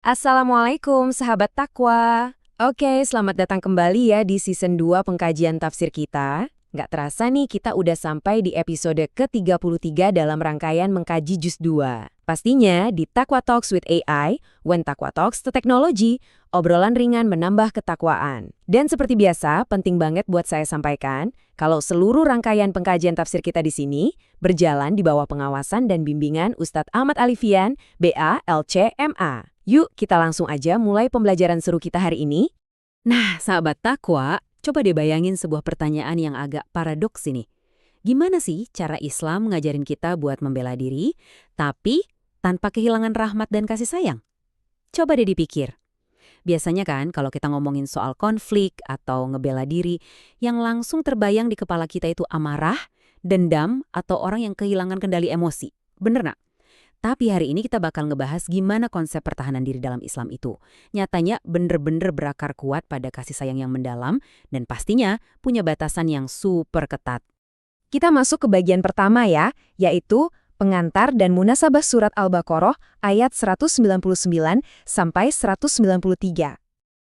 Assalamualaikum sahabat takwa. Oke, selamat datang kembali ya di season 2 pengkajian tafsir kita. Nggak terasa nih kita udah sampai di episode ke-33 dalam rangkaian mengkaji juz 2. Pastinya di Takwa Talks with AI, when Takwa Talks to Technology, obrolan ringan menambah ketakwaan. Dan seperti biasa, penting banget buat saya sampaikan, kalau seluruh rangkaian pengkajian tafsir kita di sini berjalan di bawah pengawasan dan bimbingan Ustadz Ahmad Alifian, BA, LC, MA. Yuk, kita langsung aja mulai pembelajaran seru kita hari ini. Nah, sahabat takwa, coba deh bayangin sebuah pertanyaan yang agak paradoks ini. Gimana sih cara Islam ngajarin kita buat membela diri, tapi tanpa kehilangan rahmat dan kasih sayang? Coba deh dipikir. Biasanya kan kalau kita ngomongin soal konflik atau ngebela diri, yang langsung terbayang di kepala kita itu amarah, dendam, atau orang yang kehilangan kendali emosi. Bener nggak? Tapi hari ini kita bakal ngebahas gimana konsep pertahanan diri dalam Islam itu. Nyatanya bener-bener berakar kuat pada kasih sayang yang mendalam dan pastinya punya batasan yang super ketat. Kita masuk ke bagian pertama ya, yaitu pengantar dan munasabah surat Al-Baqarah ayat 199 sampai 193.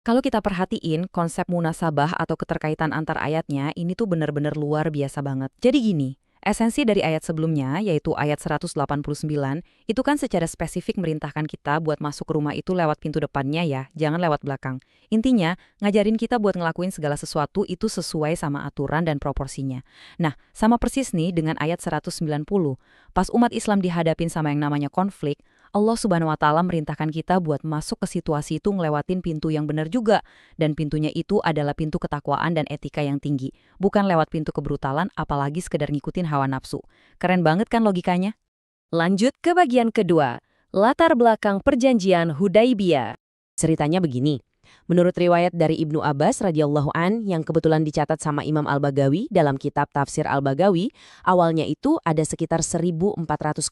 Kalau kita perhatiin konsep munasabah atau keterkaitan antar ayatnya, ini tuh bener-bener luar biasa banget. Jadi gini, esensi dari ayat sebelumnya, yaitu ayat 189, itu kan secara spesifik merintahkan kita buat masuk ke rumah itu lewat pintu depannya ya, jangan lewat belakang. Intinya, ngajarin kita buat ngelakuin segala sesuatu itu sesuai sama aturan dan proporsinya. Nah, sama persis nih dengan ayat 190. Pas umat Islam dihadapin sama yang namanya konflik, Allah Subhanahu wa Ta'ala merintahkan kita buat masuk ke situasi itu ngelewatin pintu yang benar juga. Dan pintunya itu adalah pintu ketakwaan dan etika yang tinggi. Bukan lewat pintu kebrutalan, apalagi sekedar ngikutin hawa nafsu. Keren banget kan logikanya? Lanjut ke bagian kedua. Latar belakang perjanjian Hudaibiyah. Ceritanya begini. Menurut riwayat dari Ibnu Abbas radhiyallahu an yang kebetulan dicatat sama Imam Al-Baghawi dalam kitab Tafsir Al-Baghawi, awalnya itu ada sekitar 1.400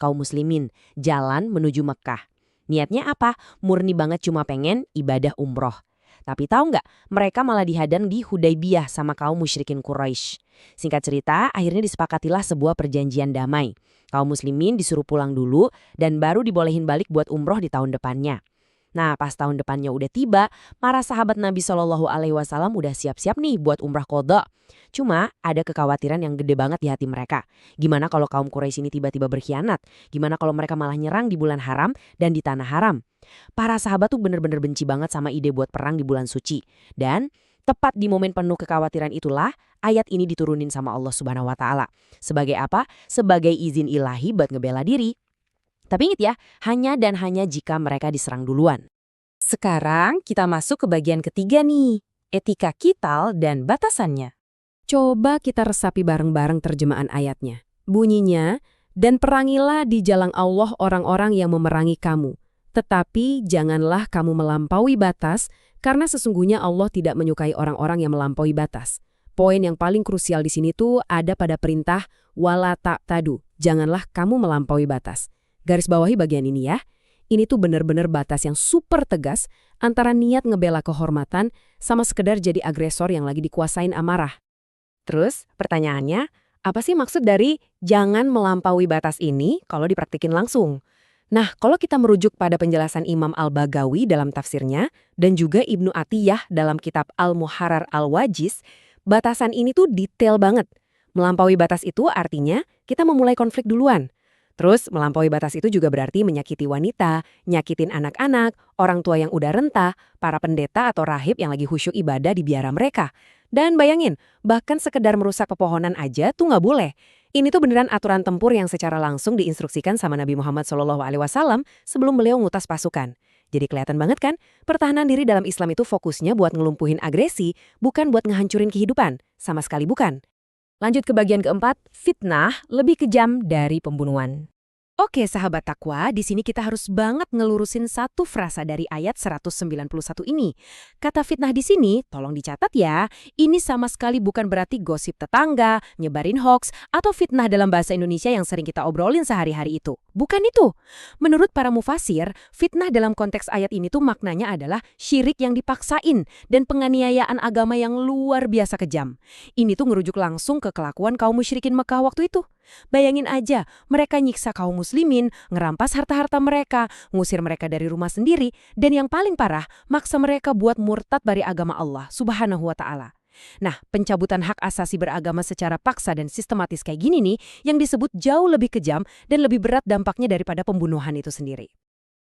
kaum muslimin jalan menuju Mekkah. Niatnya apa? Murni banget cuma pengen ibadah umroh. Tapi tahu nggak, mereka malah dihadang di Hudaibiyah sama kaum musyrikin Quraisy. Singkat cerita, akhirnya disepakatilah sebuah perjanjian damai. Kaum muslimin disuruh pulang dulu dan baru dibolehin balik buat umroh di tahun depannya. Nah, pas tahun depannya udah tiba, para sahabat Nabi Shallallahu Alaihi Wasallam udah siap-siap nih buat umrah qadha. Cuma ada kekhawatiran yang gede banget di hati mereka. Gimana kalau kaum Quraisy ini tiba-tiba berkhianat? Gimana kalau mereka malah nyerang di bulan haram dan di tanah haram? Para sahabat tuh bener-bener benci banget sama ide buat perang di bulan suci. Dan tepat di momen penuh kekhawatiran itulah ayat ini diturunin sama Allah Subhanahu Wa Ta'ala. Sebagai apa? Sebagai izin ilahi buat ngebela diri. Tapi ingat ya, hanya dan hanya jika mereka diserang duluan. Sekarang kita masuk ke bagian ketiga nih, etika qital dan batasannya. Coba kita resapi bareng-bareng terjemahan ayatnya. Bunyinya, dan perangilah di jalan Allah orang-orang yang memerangi kamu. Tetapi janganlah kamu melampaui batas, karena sesungguhnya Allah tidak menyukai orang-orang yang melampaui batas. Poin yang paling krusial di sini tuh ada pada perintah wala ta'tadu, janganlah kamu melampaui batas. Garis bawahi bagian ini ya. Ini tuh bener-bener batas yang super tegas antara niat ngebela kehormatan sama sekedar jadi agresor yang lagi dikuasain amarah. Terus pertanyaannya, apa sih maksud dari jangan melampaui batas ini kalau dipraktikin langsung? Nah, kalau kita merujuk pada penjelasan Imam Al-Baghawi dalam tafsirnya dan juga Ibnu Atiyah dalam kitab Al-Muharrar Al-Wajiz, batasan ini tuh detail banget. Melampaui batas itu artinya kita memulai konflik duluan. Terus melampaui batas itu juga berarti menyakiti wanita, nyakitin anak-anak, orang tua yang udah rentah, para pendeta atau rahib yang lagi khusyuk ibadah di biara mereka. Dan bayangin, bahkan sekedar merusak pepohonan aja tuh nggak boleh. Ini tuh beneran aturan tempur yang secara langsung diinstruksikan sama Nabi Muhammad SAW sebelum beliau ngutas pasukan. Jadi kelihatan banget kan, pertahanan diri dalam Islam itu fokusnya buat ngelumpuhin agresi, bukan buat ngehancurin kehidupan. Sama sekali bukan. Lanjut ke bagian keempat, fitnah lebih kejam dari pembunuhan. Oke sahabat takwa, di sini kita harus banget ngelurusin satu frasa dari ayat 191 ini. Kata fitnah di sini, tolong dicatat ya, ini sama sekali bukan berarti gosip tetangga, nyebarin hoax, atau fitnah dalam bahasa Indonesia yang sering kita obrolin sehari-hari itu. Bukan itu. Menurut para mufasir, fitnah dalam konteks ayat ini tuh maknanya adalah syirik yang dipaksain dan penganiayaan agama yang luar biasa kejam. Ini tuh ngerujuk langsung ke kelakuan kaum musyrikin Mekah waktu itu. Bayangin aja, mereka nyiksa kaum muslimin, ngerampas harta-harta mereka, ngusir mereka dari rumah sendiri, dan yang paling parah, maksa mereka buat murtad dari agama Allah Subhanahu wa Ta'ala. Nah, pencabutan hak asasi beragama secara paksa dan sistematis kayak gini nih, yang disebut jauh lebih kejam dan lebih berat dampaknya daripada pembunuhan itu sendiri.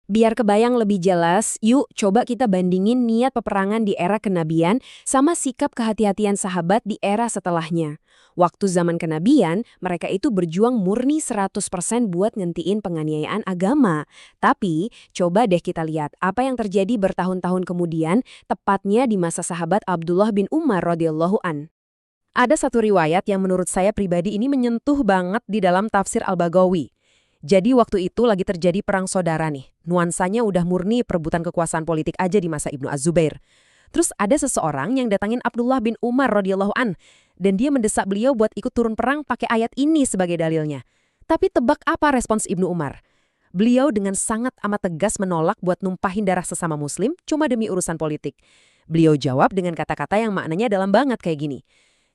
Biar kebayang lebih jelas, yuk coba kita bandingin niat peperangan di era kenabian sama sikap kehati-hatian sahabat di era setelahnya. Waktu zaman kenabian, mereka itu berjuang murni 100% buat ngentiin penganiayaan agama. Tapi, coba deh kita lihat apa yang terjadi bertahun-tahun kemudian, tepatnya di masa sahabat Abdullah bin Umar radhiyallahu an. Ada satu riwayat yang menurut saya pribadi ini menyentuh banget di dalam tafsir Al-Baghawi. Jadi waktu itu lagi terjadi perang saudara nih. Nuansanya udah murni perebutan kekuasaan politik aja di masa Ibnu Az-Zubair. Terus ada seseorang yang datangin Abdullah bin Umar radhiyallahu an dan dia mendesak beliau buat ikut turun perang pakai ayat ini sebagai dalilnya. Tapi tebak apa respons Ibnu Umar? Beliau dengan sangat amat tegas menolak buat numpahin darah sesama muslim cuma demi urusan politik. Beliau jawab dengan kata-kata yang maknanya dalam banget kayak gini.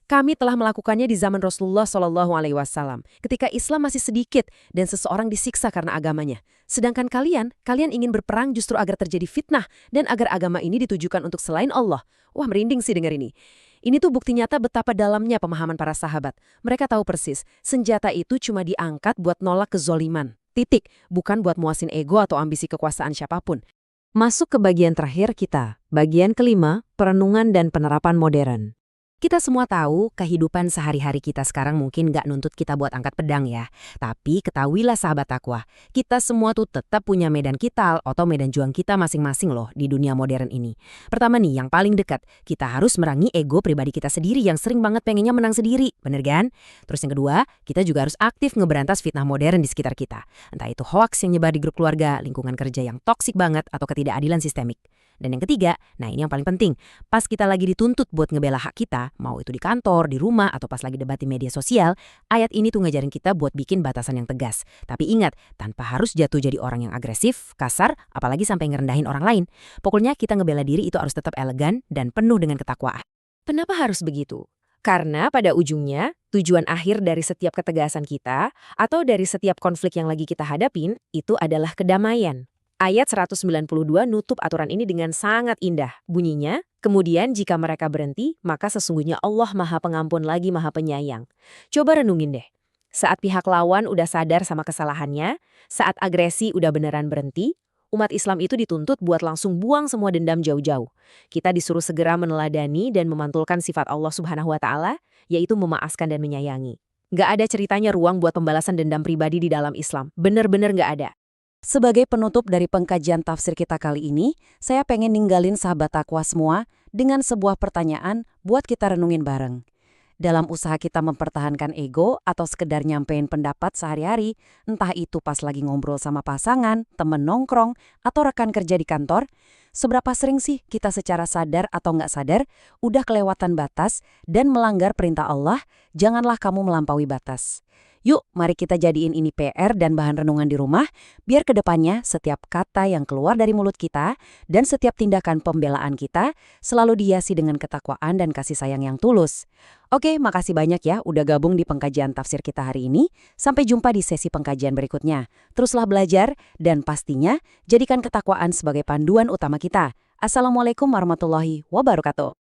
Kami telah melakukannya di zaman Rasulullah SAW, ketika Islam masih sedikit dan seseorang disiksa karena agamanya. Sedangkan kalian ingin berperang justru agar terjadi fitnah dan agar agama ini ditujukan untuk selain Allah. Wah, merinding sih dengar ini. Ini tuh bukti nyata betapa dalamnya pemahaman para sahabat. Mereka tahu persis, senjata itu cuma diangkat buat nolak kezoliman. Titik, bukan buat muasin ego atau ambisi kekuasaan siapapun. Masuk ke bagian terakhir kita, bagian kelima, perenungan dan penerapan modern. Kita semua tahu kehidupan sehari-hari kita sekarang mungkin nggak nuntut kita buat angkat pedang ya. Tapi ketahuilah sahabat takwa, kita semua tuh tetap punya medan kital atau medan juang kita masing-masing loh di dunia modern ini. Pertama nih, yang paling dekat, kita harus merangi ego pribadi kita sendiri yang sering banget pengennya menang sendiri, bener kan? Terus yang kedua, kita juga harus aktif ngeberantas fitnah modern di sekitar kita. Entah itu hoaks yang nyebar di grup keluarga, lingkungan kerja yang toksik banget, atau ketidakadilan sistemik. Dan yang ketiga, nah ini yang paling penting, pas kita lagi dituntut buat ngebela hak kita, mau itu di kantor, di rumah, atau pas lagi debat di media sosial, ayat ini tuh ngajarin kita buat bikin batasan yang tegas. Tapi ingat, tanpa harus jatuh jadi orang yang agresif, kasar, apalagi sampai ngerendahin orang lain. Pokoknya kita ngebela diri itu harus tetap elegan dan penuh dengan ketakwaan. Kenapa harus begitu? Karena pada ujungnya, tujuan akhir dari setiap ketegasan kita, atau dari setiap konflik yang lagi kita hadapin, itu adalah kedamaian. Ayat 192 nutup aturan ini dengan sangat indah. Bunyinya, kemudian jika mereka berhenti, maka sesungguhnya Allah Maha Pengampun lagi Maha Penyayang. Coba renungin deh. Saat pihak lawan udah sadar sama kesalahannya, saat agresi udah beneran berhenti, umat Islam itu dituntut buat langsung buang semua dendam jauh-jauh. Kita disuruh segera meneladani dan memantulkan sifat Allah Subhanahu wa Ta'ala, yaitu memaafkan dan menyayangi. Nggak ada ceritanya ruang buat pembalasan dendam pribadi di dalam Islam. Bener-bener nggak ada. Sebagai penutup dari pengkajian tafsir kita kali ini, saya pengen ninggalin sahabat takwa semua dengan sebuah pertanyaan buat kita renungin bareng. Dalam usaha kita mempertahankan ego atau sekedar nyampein pendapat sehari-hari, entah itu pas lagi ngobrol sama pasangan, temen nongkrong, atau rekan kerja di kantor, seberapa sering sih kita secara sadar atau nggak sadar udah kelewatan batas dan melanggar perintah Allah, janganlah kamu melampaui batas. Yuk, mari kita jadiin ini PR dan bahan renungan di rumah, biar kedepannya setiap kata yang keluar dari mulut kita dan setiap tindakan pembelaan kita selalu dihiasi dengan ketakwaan dan kasih sayang yang tulus. Oke, makasih banyak ya udah gabung di pengkajian tafsir kita hari ini. Sampai jumpa di sesi pengkajian berikutnya. Teruslah belajar dan pastinya jadikan ketakwaan sebagai panduan utama kita. Assalamualaikum warahmatullahi wabarakatuh.